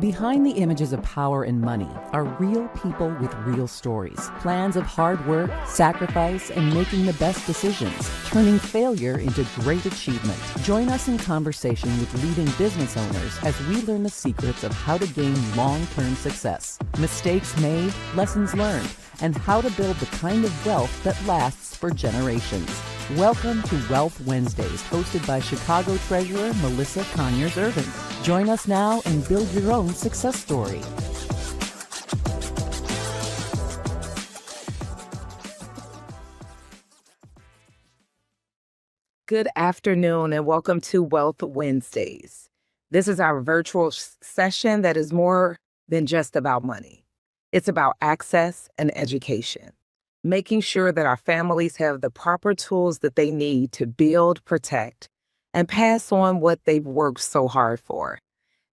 Behind the images of power and money are real people with real stories, plans of hard work, sacrifice, and making the best decisions, turning failure into great achievement. Join us in conversation with leading business owners as we learn the secrets of how to gain long-term success, mistakes made, lessons learned, and how to build the kind of wealth that lasts for generations. Welcome to Wealth Wednesdays, hosted by Chicago Treasurer Melissa Conyears-Ervin. Join us now and build your own success story. Good afternoon and welcome to Wealth Wednesdays. This is our virtual session that is more than just about money. It's about access and education, making sure that our families have the proper tools that they need to build, protect, and pass on what they've worked so hard for.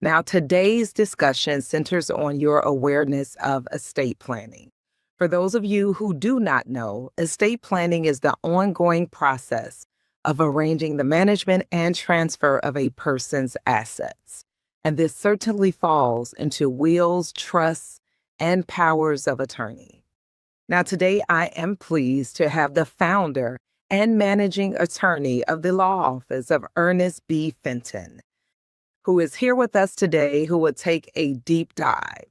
Now, today's discussion centers on your awareness of estate planning. For those of you who do not know, estate planning is the ongoing process of arranging the management and transfer of a person's assets. And this certainly falls into wills, trusts, and powers of attorney. Now, today I am pleased to have the founder and managing attorney of the law office of Ernest B. Fenton, who is here with us today, who will take a deep dive.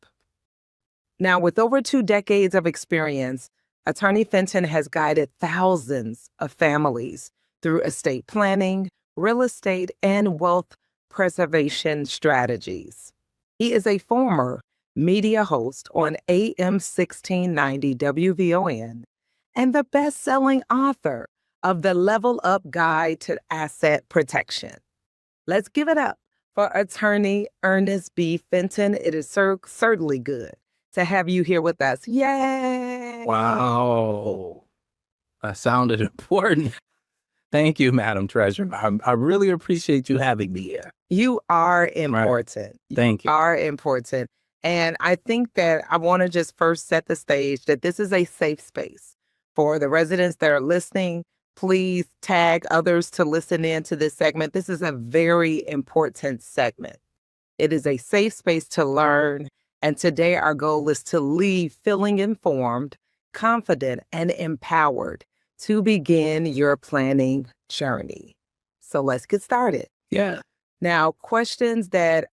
Now, with over 2 decades of experience, Attorney Fenton has guided thousands of families through estate planning, real estate, and wealth preservation strategies. He is a former media host on AM 1690 WVON and the best-selling author of the Level Up Guide to Asset Protection. Let's give it up for Attorney Ernest B. Fenton. It is certainly good to have you here with us. Yay! Wow. That sounded important. Thank you, Madam Treasurer. I really appreciate you having me here. You are important. Right. Thank you. You are important. And I think that I want to just first set the stage that this is a safe space for the residents that are listening. Please tag others to listen in to this segment. This is a very important segment. It is a safe space to learn. And today our goal is to leave feeling informed, confident, and empowered to begin your planning journey. So let's get started. Yeah. Now, questions that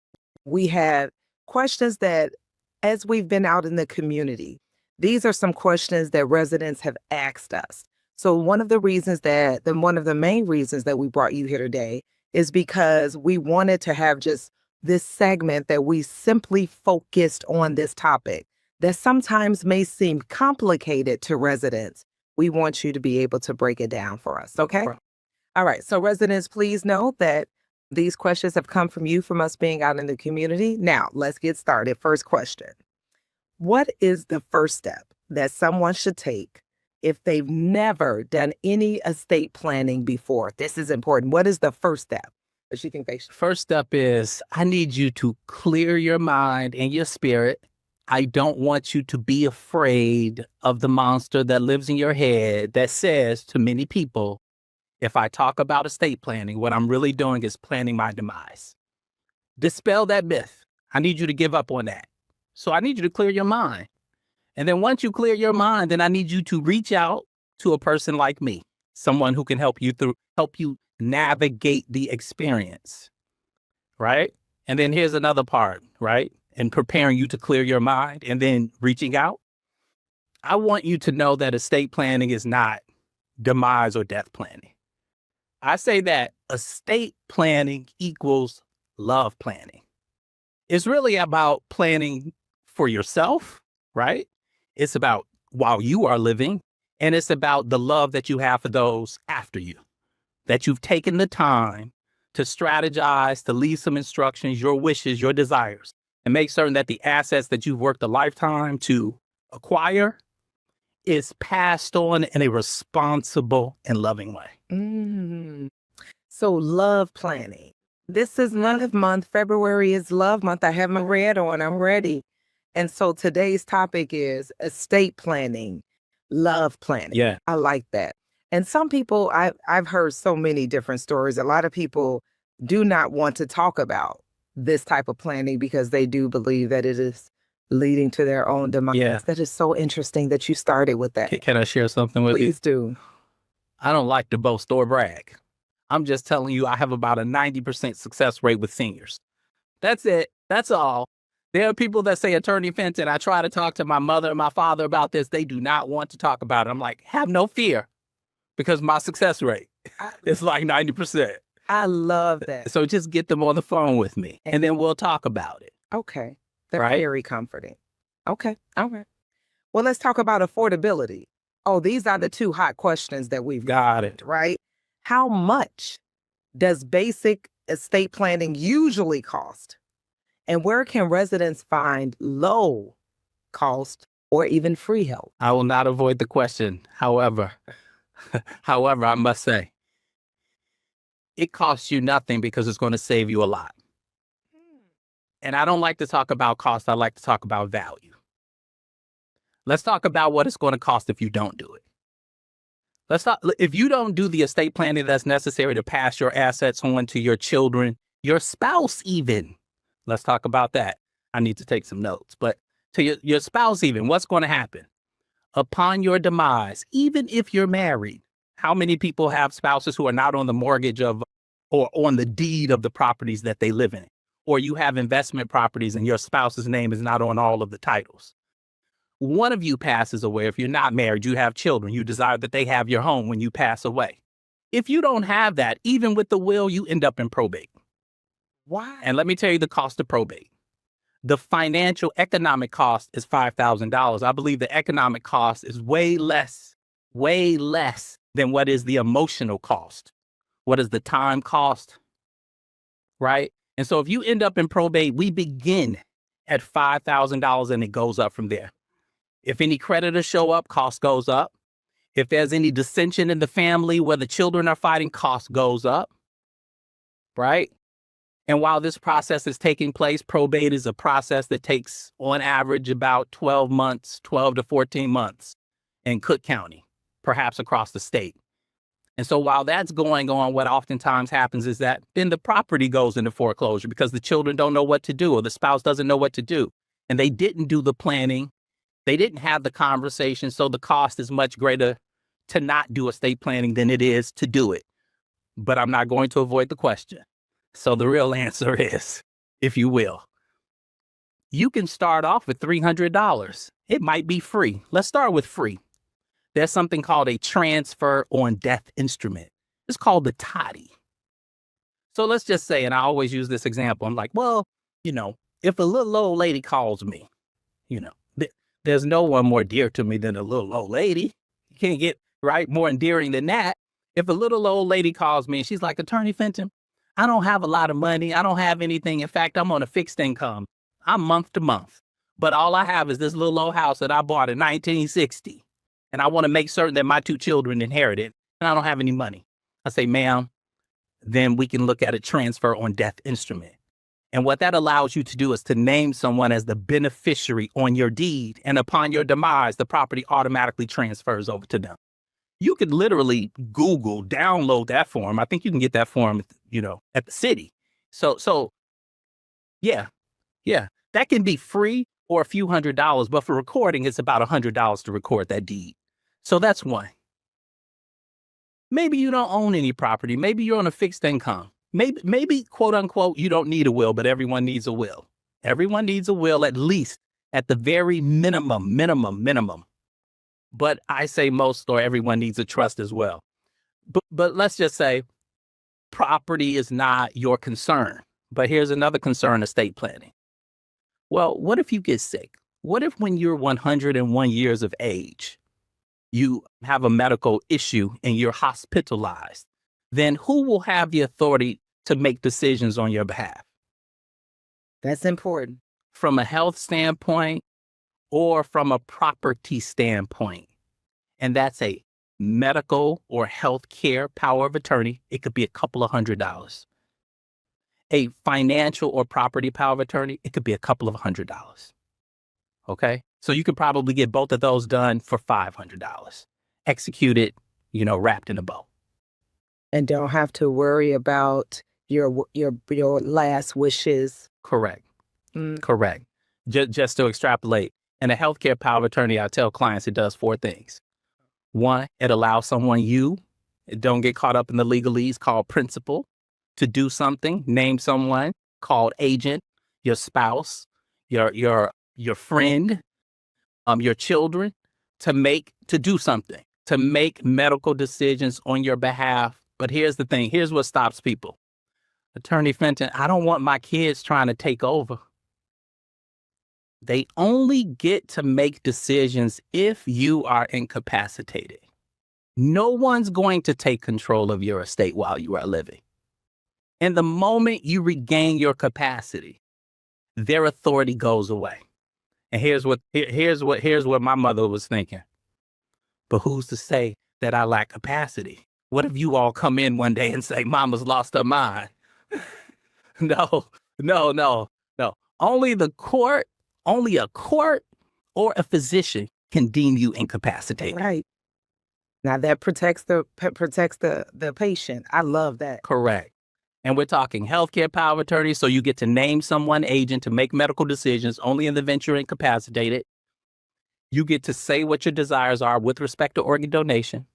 as we've been out in the community, these are some questions that residents have asked us. So one of the main reasons that we brought you here today is because we wanted to have just this segment that we simply focused on this topic that sometimes may seem complicated to residents. We want you to be able to break it down for us, okay? Right. All right, so residents, please know that these questions have come from us being out in the community. Now, let's get started. First question. What is the first step that someone should take if they've never done any estate planning before? This is important. What is the first step that you can face? First step is I need you to clear your mind and your spirit. I don't want you to be afraid of the monster that lives in your head that says to many people, if I talk about estate planning, what I'm really doing is planning my demise. Dispel that myth. I need you to give up on that. So I need you to clear your mind. And then once you clear your mind, then I need you to reach out to a person like me, someone who can help you navigate the experience, right? And then here's another part, right? And preparing you to clear your mind and then reaching out. I want you to know that estate planning is not demise or death planning. I say that estate planning equals love planning. It's really about planning for yourself, right? It's about while you are living, and it's about the love that you have for those after you, that you've taken the time to strategize, to leave some instructions, your wishes, your desires, and make certain that the assets that you've worked a lifetime to acquire is passed on in a responsible and loving way. So love planning. This is love month. February is love month. I have my red on. I'm ready. And so today's topic is estate planning, love planning. Yeah. I like that. And some people, I've heard so many different stories. A lot of people do not want to talk about this type of planning because they do believe that it is leading to their own demise. Yeah. That is so interesting that you started with that. Can I share something with you? Please do. I don't like to boast or brag. I'm just telling you, I have about a 90% success rate with seniors. That's it. That's all. There are people that say, Attorney Fenton, I try to talk to my mother and my father about this. They do not want to talk about it. I'm like, have no fear, because my success rate is like 90%. I love that. So just get them on the phone with me, and then we'll talk about it. Okay. They're Right? very comforting. Okay. All right. Well, let's talk about affordability. Oh, these are the two hot questions that we've Got it. right? How much does basic estate planning usually cost? And where can residents find low cost or even free help? I will not avoid the question. However, I must say, it costs you nothing because it's going to save you a lot. And I don't like to talk about cost. I like to talk about value. Let's talk about what it's going to cost if you don't do it. If you don't do the estate planning that's necessary to pass your assets on to your children, your spouse even. Let's talk about that. I need to take some notes. But to your spouse even, what's going to happen? Upon your demise, even if you're married, how many people have spouses who are not on the mortgage of or on the deed of the properties that they live in? Or you have investment properties and your spouse's name is not on all of the titles. One of you passes away. If you're not married, you have children. You desire that they have your home when you pass away. If you don't have that, even with the will, you end up in probate. Why? And let me tell you the cost of probate. The financial economic cost is $5,000. I believe the economic cost is way less than what is the emotional cost. What is the time cost? Right? And so if you end up in probate, we begin at $5,000 and it goes up from there. If any creditors show up, cost goes up. If there's any dissension in the family where the children are fighting, cost goes up. Right? And while this process is taking place, probate is a process that takes, on average, about 12 to 14 months in Cook County, perhaps across the state. And so while that's going on, what oftentimes happens is that then the property goes into foreclosure because the children don't know what to do or the spouse doesn't know what to do. And they didn't do the planning. They didn't have the conversation. So the cost is much greater to not do estate planning than it is to do it. But I'm not going to avoid the question. So the real answer is, if you will, you can start off with $300. It might be free. Let's start with free. There's something called a transfer on death instrument. It's called the toddy. So let's just say, and I always use this example, I'm like, well, if a little old lady calls me, there's no one more dear to me than a little old lady. You can't get more endearing than that. If a little old lady calls me and she's like, Attorney Fenton, I don't have a lot of money. I don't have anything. In fact, I'm on a fixed income. I'm month to month. But all I have is this little old house that I bought in 1960. And I want to make certain that my two children inherit it. And I don't have any money. I say, ma'am, then we can look at a transfer on death instrument. And what that allows you to do is to name someone as the beneficiary on your deed. And upon your demise, the property automatically transfers over to them. You could literally Google, download that form. I think you can get that form, at the city. So yeah, that can be free or a few $100s, but for recording, it's about $100 to record that deed. So that's one. Maybe you don't own any property. Maybe you're on a fixed income. Maybe quote unquote, you don't need a will, but everyone needs a will. Everyone needs a will, at least at the very minimum. But I say most or everyone needs a trust as well. But let's just say property is not your concern. But here's another concern, estate planning. Well, what if you get sick? What if when you're 101 years of age, you have a medical issue and you're hospitalized? Then who will have the authority to make decisions on your behalf? That's important. From a health standpoint or from a property standpoint. And that's a medical or health care power of attorney. It could be a couple of $100. A financial or property power of attorney, it could be a couple of $100. Okay? So you could probably get both of those done for $500. Executed, wrapped in a bow. And don't have to worry about your last wishes. Correct. Mm. Correct. Just to extrapolate. In a healthcare power of attorney, I tell clients it does 4 things. 1, it allows someone don't get caught up in the legalese, called principal, to do something. Name someone called agent, your spouse, your friend, your children, to do something, to make medical decisions on your behalf. But here's the thing. Here's what stops people. Attorney Fenton, I don't want my kids trying to take over. They only get to make decisions if you are incapacitated. No one's going to take control of your estate while you are living. And the moment you regain your capacity, their authority goes away. And here's what my mother was thinking. But who's to say that I lack capacity? What if you all come in one day and say, Mama's lost her mind? No. Only a court or a physician can deem you incapacitated. Right. Now that protects the patient. I love that. Correct. And we're talking healthcare power of attorney, so you get to name someone agent to make medical decisions only in the event you're incapacitated. You get to say what your desires are with respect to organ donation.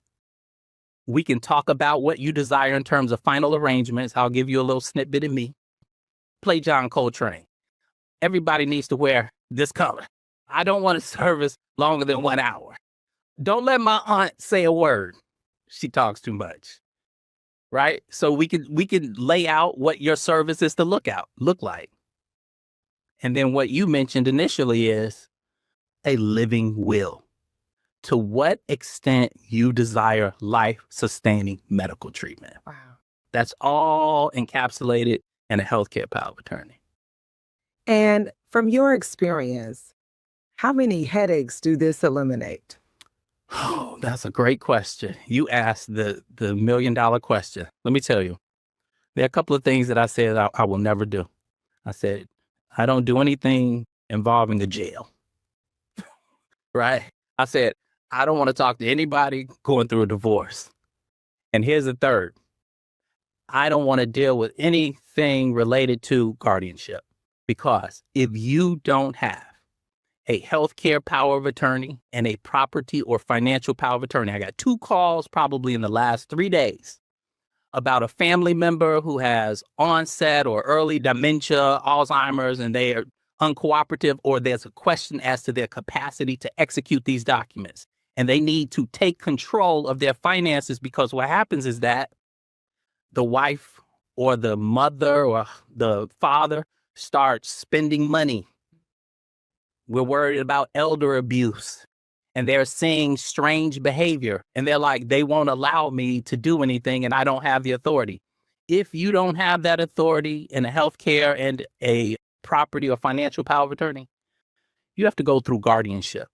We can talk about what you desire in terms of final arrangements. I'll give you a little snippet of me. Play John Coltrane. Everybody needs to wear this color. I don't want a service longer than 1 hour. Don't let my aunt say a word. She talks too much. Right? So we can lay out what your service is to look like. And then what you mentioned initially is a living will. To what extent you desire life-sustaining medical treatment. Wow. That's all encapsulated in a healthcare power of attorney. And from your experience, how many headaches do this eliminate? Oh, that's a great question. You asked the $1 million question. Let me tell you, there are a couple of things that I said I will never do. I said, I don't do anything involving a jail. Right? I said, I don't want to talk to anybody going through a divorce. And here's the third. I don't want to deal with anything related to guardianship, because if you don't have a healthcare power of attorney and a property or financial power of attorney, I got 2 calls probably in the last 3 days about a family member who has onset or early dementia, Alzheimer's, and they are uncooperative, or there's a question as to their capacity to execute these documents. And they need to take control of their finances, because what happens is that the wife or the mother or the father starts spending money. We're worried about elder abuse, and they're seeing strange behavior, and they're like, they won't allow me to do anything, and I don't have the authority. If you don't have that authority in a healthcare and a property or financial power of attorney, you have to go through guardianship.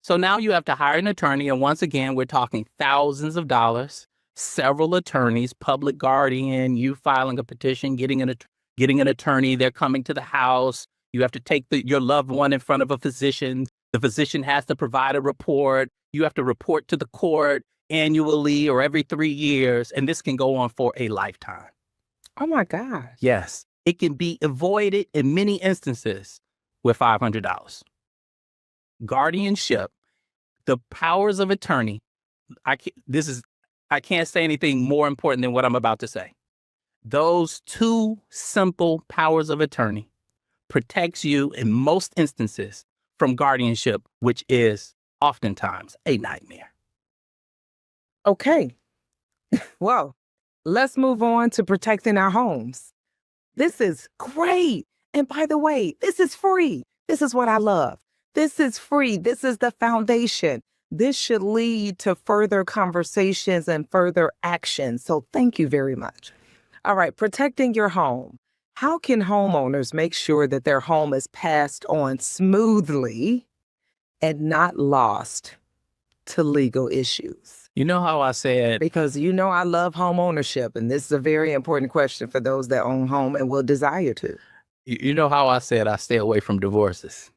So now you have to hire an attorney. And once again, we're talking thousands of dollars, several attorneys, public guardian, you filing a petition, getting an attorney. They're coming to the house. You have to take your loved one in front of a physician. The physician has to provide a report. You have to report to the court annually or every 3 years. And this can go on for a lifetime. Oh my God. Yes. It can be avoided in many instances with $500. Guardianship, the powers of attorney. I can't say anything more important than what I'm about to say. Those 2 simple powers of attorney protects you in most instances from guardianship, which is oftentimes a nightmare. Okay. Well, let's move on to protecting our homes. This is great. And by the way, this is free. This is what I love. This is free. This is the foundation. This should lead to further conversations and further action. So thank you very much. All right, protecting your home. How can homeowners make sure that their home is passed on smoothly and not lost to legal issues? You know how I said, Because I love home ownership, and this is a very important question for those that own home and will desire to. you know how I said I stay away from divorces.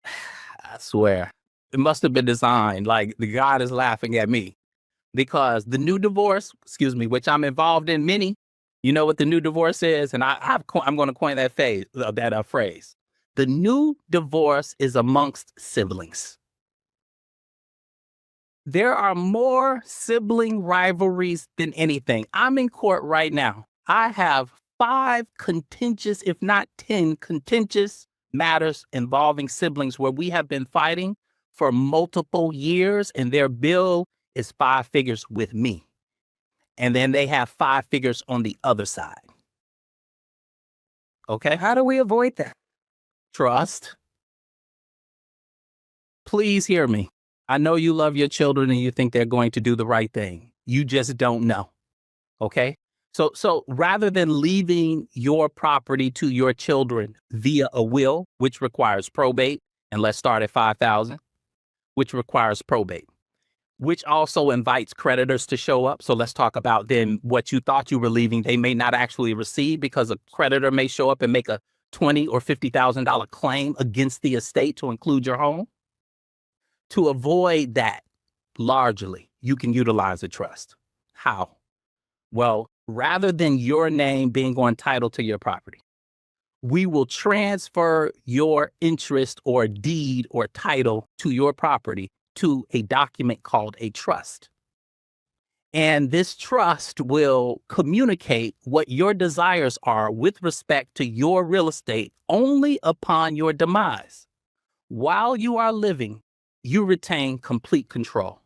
I swear. It must have been designed. Like, the God is laughing at me, because the new divorce, which I'm involved in many, you know what the new divorce is? And I'm going to coin that phrase. The new divorce is amongst siblings. There are more sibling rivalries than anything. I'm in court right now. I have 5 contentious, if not 10 contentious matters involving siblings where we have been fighting for multiple years, and their bill is 5 figures with me. And then they have 5 figures on the other side. Okay? How do we avoid that? Trust. Please hear me. I know you love your children and you think they're going to do the right thing. You just don't know. Okay? So rather than leaving your property to your children via a will, which requires probate, and let's start at $5,000, which requires probate, which also invites creditors to show up. So let's talk about then what you thought you were leaving, they may not actually receive because a creditor may show up and make a $20,000 or $50,000 claim against the estate to include your home. To avoid that, largely, you can utilize a trust. How? Well, rather than your name being on title to your property, we will transfer your interest or deed or title to your property to a document called a trust. And this trust will communicate what your desires are with respect to your real estate only upon your demise. While you are living, you retain complete control.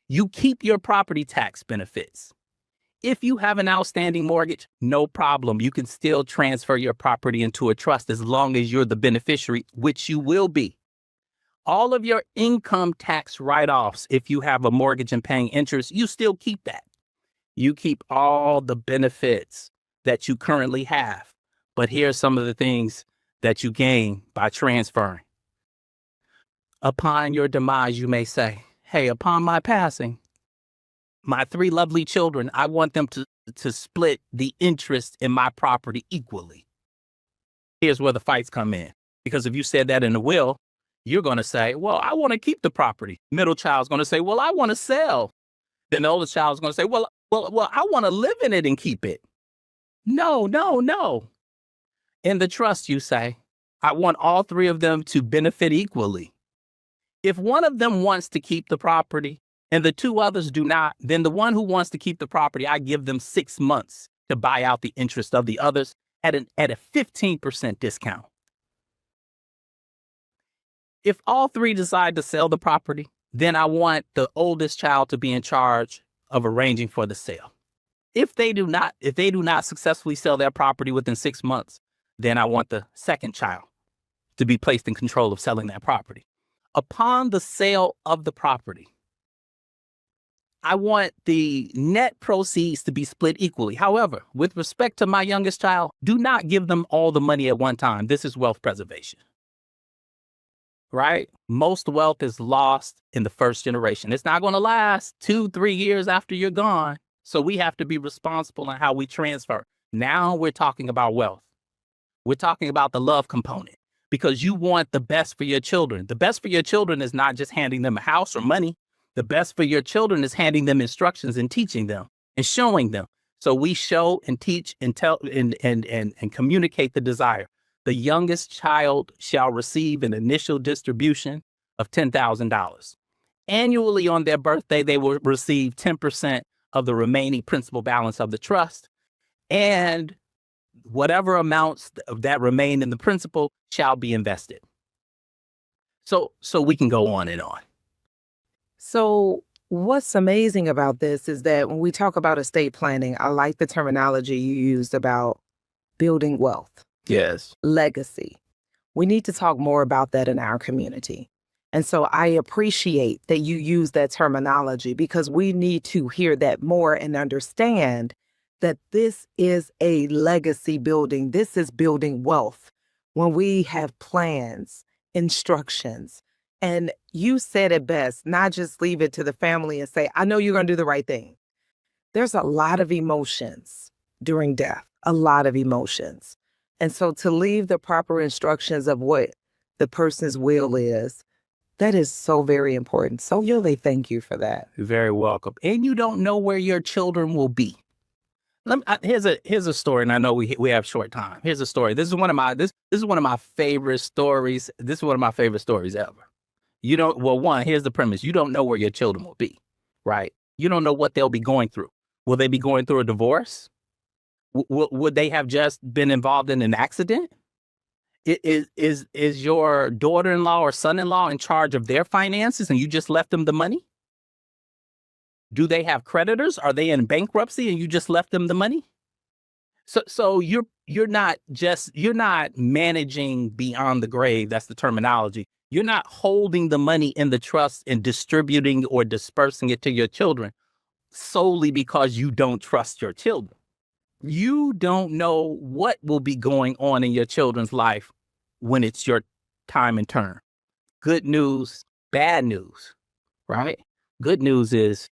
You keep your property tax benefits. If you have an outstanding mortgage, no problem. You can still transfer your property into a trust as long as you're the beneficiary, which you will be. All of your income tax write-offs, if you have a mortgage and paying interest, you still keep that. You keep all the benefits that you currently have. But here's some of the things that you gain by transferring. Upon your demise, you may say, hey, upon my passing, my 3 lovely children, I want them to split the interest in my property equally. Here's where the fights come in. Because if you said that in the will, you're going to say, well, I want to keep the property. Middle child's going to say, well, I want to sell. Then the oldest child's going to say, well, I want to live in it and keep it. No. In the trust, you say, I want all 3 of them to benefit equally. If one of them wants to keep the property and the 2 others do not, then the one who wants to keep the property, I give them 6 months to buy out the interest of the others at a 15% discount. If all 3 decide to sell the property, then I want the oldest child to be in charge of arranging for the sale. If they do not successfully sell their property within 6 months, then I want the second child to be placed in control of selling that property. Upon the sale of the property, I want the net proceeds to be split equally. However, with respect to my youngest child, do not give them all the money at one time. This is wealth preservation. Right? Most wealth is lost in the first generation. It's not going to last 2-3 years after you're gone. So we have to be responsible in how we transfer. Now we're talking about wealth. We're talking about the love component because you want the best for your children. The best for your children is not just handing them a house or money. The best for your children is handing them instructions and teaching them and showing them. So we show and teach and tell and communicate the desire. The youngest child shall receive an initial distribution of $10,000. Annually on their birthday, they will receive 10% of the remaining principal balance of the trust. And whatever amounts that remain in the principal shall be invested. So we can go on and on. So what's amazing about this is that when we talk about estate planning, I like the terminology you used about building wealth. Yes. Legacy. We need to talk more about that in our community. And so I appreciate that you use that terminology because we need to hear that more and understand that this is a legacy building. This is building wealth when we have plans, instructions. And you said it best, not just leave it to the family and say, I know you're going to do the right thing. There's a lot of emotions during death, a lot of emotions. And so to leave the proper instructions of what the person's will is, That is so very important. So really thank you for that. You're very welcome. And you don't know where your children will be. Here's a story, and I know we have short time. Here's a story. This is one of my favorite stories. This is one of my favorite stories ever. Here's the premise. You don't know where your children will be, right? You don't know what they'll be going through. Will they be going through a divorce? Would they have just been involved in an accident? Is your daughter-in-law or son-in-law in charge of their finances and you just left them the money? Do they have creditors? Are they in bankruptcy and you just left them the money? So you're not managing beyond the grave. That's the terminology. You're not holding the money in the trust and distributing or dispersing it to your children solely because you don't trust your children. You don't know what will be going on in your children's life when it's your time and turn. Good news, bad news, right? Good news is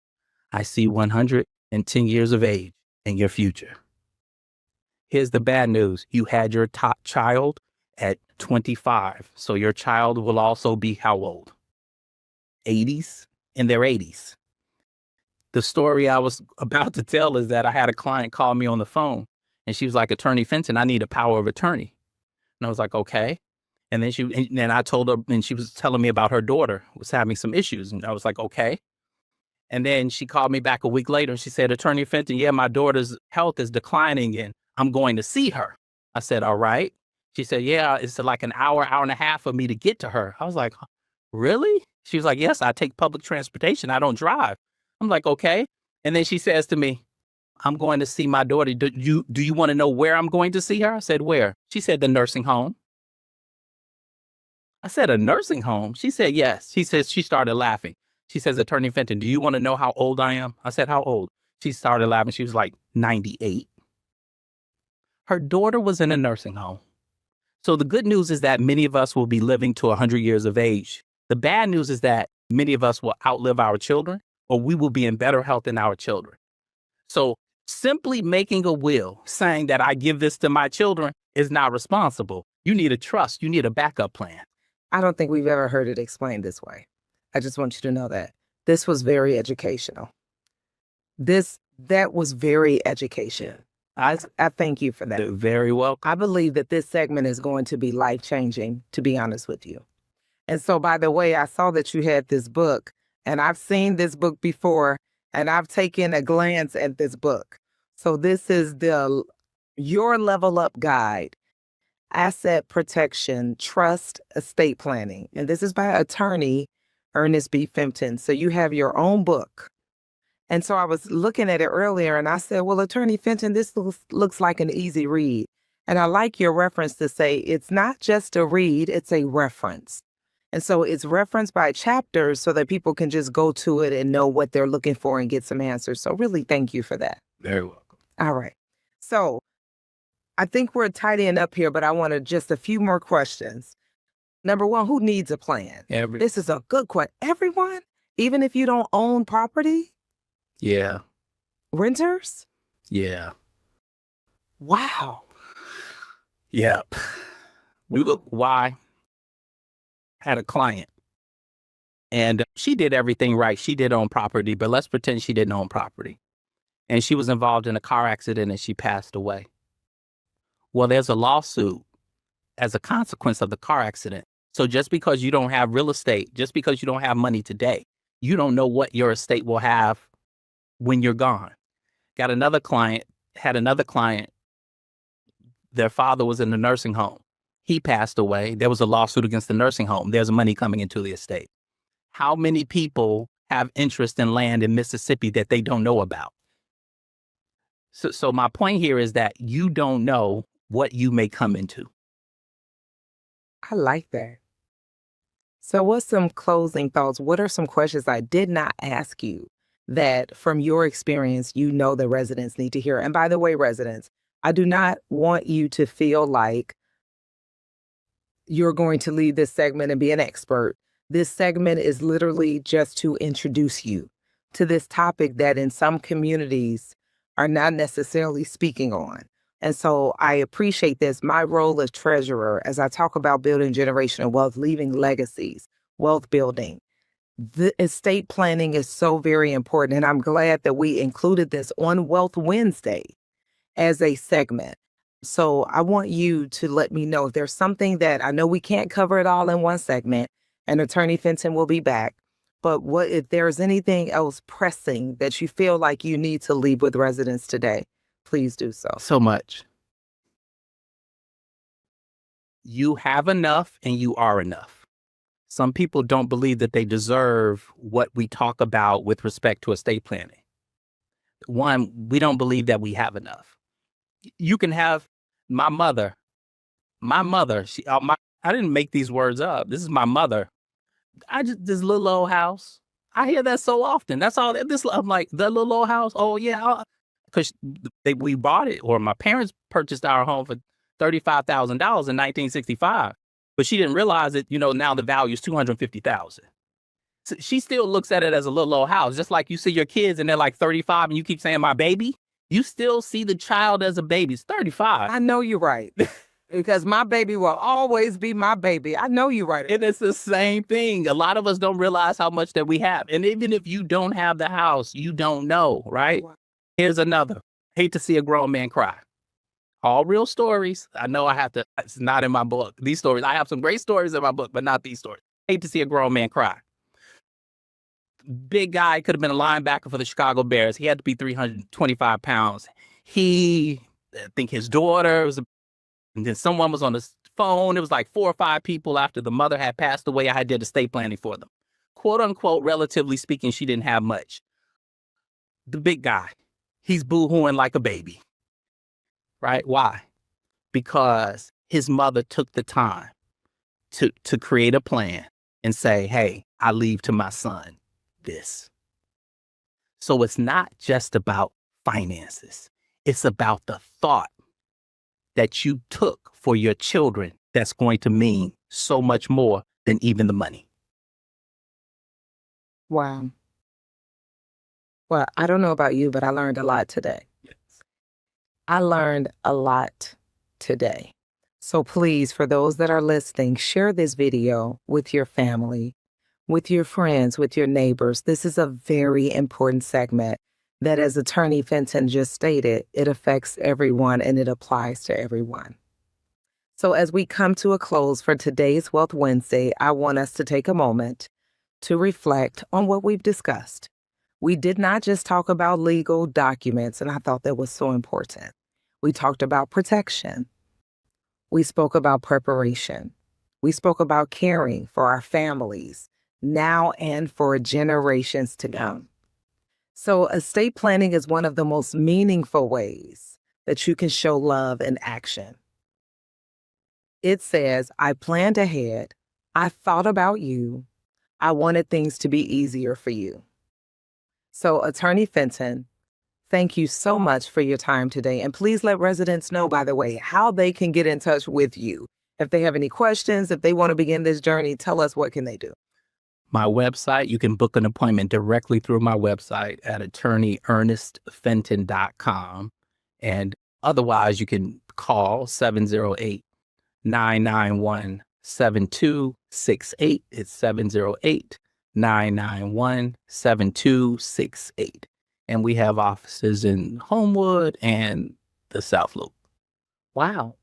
I see 110 years of age in your future. Here's the bad news. You had your top child at 25. So your child will also be how old? 80s? In their 80s. The story I was about to tell is that I had a client call me on the phone and she was like, Attorney Fenton, I need a power of attorney. And I was like, okay. And then I told her, and she was telling me about her daughter was having some issues. And I was like, okay. And then she called me back a week later and she said, Attorney Fenton, yeah, my daughter's health is declining and I'm going to see her. I said, all right. She said, yeah, it's like an hour and a half for me to get to her. I was like, really? She was like, yes, I take public transportation. I don't drive. I'm like, okay. And then she says to me, I'm going to see my daughter. Do you want to know where I'm going to see her? I said, where? She said, the nursing home. I said, a nursing home? She said, yes. She says, she started laughing. She says, Attorney Fenton, do you want to know how old I am? I said, how old? She started laughing. She was like 98. Her daughter was in a nursing home. So the good news is that many of us will be living to 100 years of age. The bad news is that many of us will outlive our children, or we will be in better health than our children. So simply making a will saying that I give this to my children is not responsible. You need a trust. You need a backup plan. I don't think we've ever heard it explained this way. I just want you to know that. This was very educational. That was very educational. I thank you for that. You're very welcome. I believe that this segment is going to be life-changing, to be honest with you. And so, by the way, I saw that you had this book, and I've seen this book before, and I've taken a glance at this book. So this is Your Level Up Guide, Asset Protection, Trust, Estate Planning. And this is by attorney Ernest B. Fenton. So you have your own book. And so I was looking at it earlier and I said, well, Attorney Fenton, this looks like an easy read. And I like your reference to say it's not just a read, it's a reference. And so it's referenced by chapters so that people can just go to it and know what they're looking for and get some answers. So really thank you for that. Very welcome. All right. So I think we're tidying up here, but I wanted just a few more questions. Number one, who needs a plan? This is a good question. Everyone? Even if you don't own property? Yeah. Renters? Yeah. Wow. Yep. Why? Had a client and she did everything right. She did own property, but let's pretend she didn't own property. And she was involved in a car accident and she passed away. Well, there's a lawsuit as a consequence of the car accident. So just because you don't have real estate, just because you don't have money today, you don't know what your estate will have when you're gone. Had another client, their father was in the nursing home. He passed away. There was a lawsuit against the nursing home. There's money coming into the estate. How many people have interest in land in Mississippi that they don't know about? So my point here is that you don't know what you may come into. I like that. So what's some closing thoughts? What are some questions I did not ask you that from your experience, you know the residents need to hear? And by the way, residents, I do not want you to feel like you're going to leave this segment and be an expert. This segment is literally just to introduce you to this topic that in some communities are not necessarily speaking on. And so I appreciate this. My role as treasurer, as I talk about building generational wealth, leaving legacies, wealth building. The estate planning is so very important, and I'm glad that we included this on Wealth Wednesday as a segment. So I want you to let me know if there's something that I know we can't cover it all in one segment, and Attorney Fenton will be back. But what if there's anything else pressing that you feel like you need to leave with residents today? Please do so. So much. You have enough and you are enough. Some people don't believe that they deserve what we talk about with respect to estate planning. One, we don't believe that we have enough. You can have my mother, I didn't make these words up. This is my mother. This little old house. I hear that so often. That's all. I'm like, the little old house. Oh yeah, because we bought it, or my parents purchased our home for $35,000 in 1965. But she didn't realize that, now the value is $250,000. So she still looks at it as a little old house, just like you see your kids and they're like 35 and you keep saying my baby. You still see the child as a baby. It's 35. I know you're right. Because my baby will always be my baby. I know you're right. And it's the same thing. A lot of us don't realize how much that we have. And even if you don't have the house, you don't know, right? Wow. Here's another. Hate to see a grown man cry. All real stories. I know it's not in my book. These stories, I have some great stories in my book, but not these stories. Hate to see a grown man cry. Big guy, could have been a linebacker for the Chicago Bears. He had to be 325 pounds. I think his daughter was and then someone was on the phone. It was like 4 or 5 people after the mother had passed away. I did estate planning for them. Quote unquote, relatively speaking, she didn't have much. The big guy, he's boo-hooing like a baby. Right? Why? Because his mother took the time to create a plan and say, hey, I leave to my son this. So it's not just about finances. It's about the thought that you took for your children that's going to mean so much more than even the money. Wow. Well, I don't know about you, but I learned a lot today. Yes. I learned a lot today. So please, for those that are listening, share this video with your family, with your friends, with your neighbors. This is a very important segment that, as Attorney Fenton just stated, it affects everyone and it applies to everyone. So as we come to a close for today's Wealth Wednesday, I want us to take a moment to reflect on what we've discussed. We did not just talk about legal documents, and I thought that was so important. We talked about protection. We spoke about preparation. We spoke about caring for our families now and for generations to come. So estate planning is one of the most meaningful ways that you can show love in action. It says, I planned ahead. I thought about you. I wanted things to be easier for you. So Attorney Fenton, thank you so much for your time today. And please let residents know, by the way, how they can get in touch with you. If they have any questions, if they want to begin this journey, tell us, what can they do? My website, you can book an appointment directly through my website at attorneyernestfenton.com. And otherwise, you can call 708-991-7268. It's 708-991-7268. And we have offices in Homewood and the South Loop. Wow.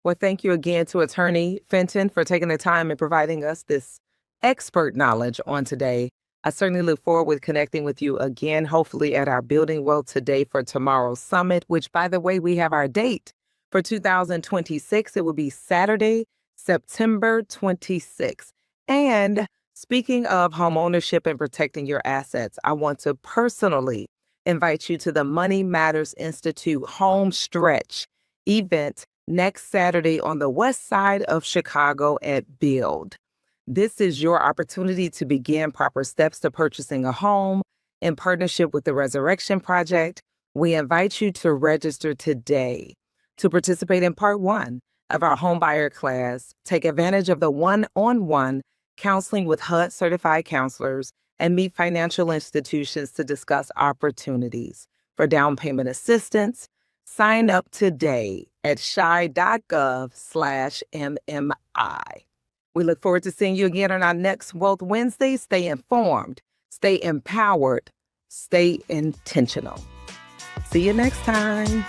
Well, thank you again to Attorney Fenton for taking the time and providing us this expert knowledge on today. I certainly look forward with connecting with you again, hopefully at our Building Wealth Today for Tomorrow's Summit, which, by the way, we have our date for 2026. It will be Saturday, September 26th. And speaking of homeownership and protecting your assets, I want to personally invite you to the Money Matters Institute Home Stretch event next Saturday on the west side of Chicago at Build. This is your opportunity to begin proper steps to purchasing a home in partnership with the Resurrection Project. We invite you to register today to participate in part 1 of our homebuyer class. Take advantage of the one-on-one counseling with HUD certified counselors and meet financial institutions to discuss opportunities for down payment assistance. Sign up today at shy.gov/MMI. We look forward to seeing you again on our next Wealth Wednesday. Stay informed, stay empowered, stay intentional. See you next time.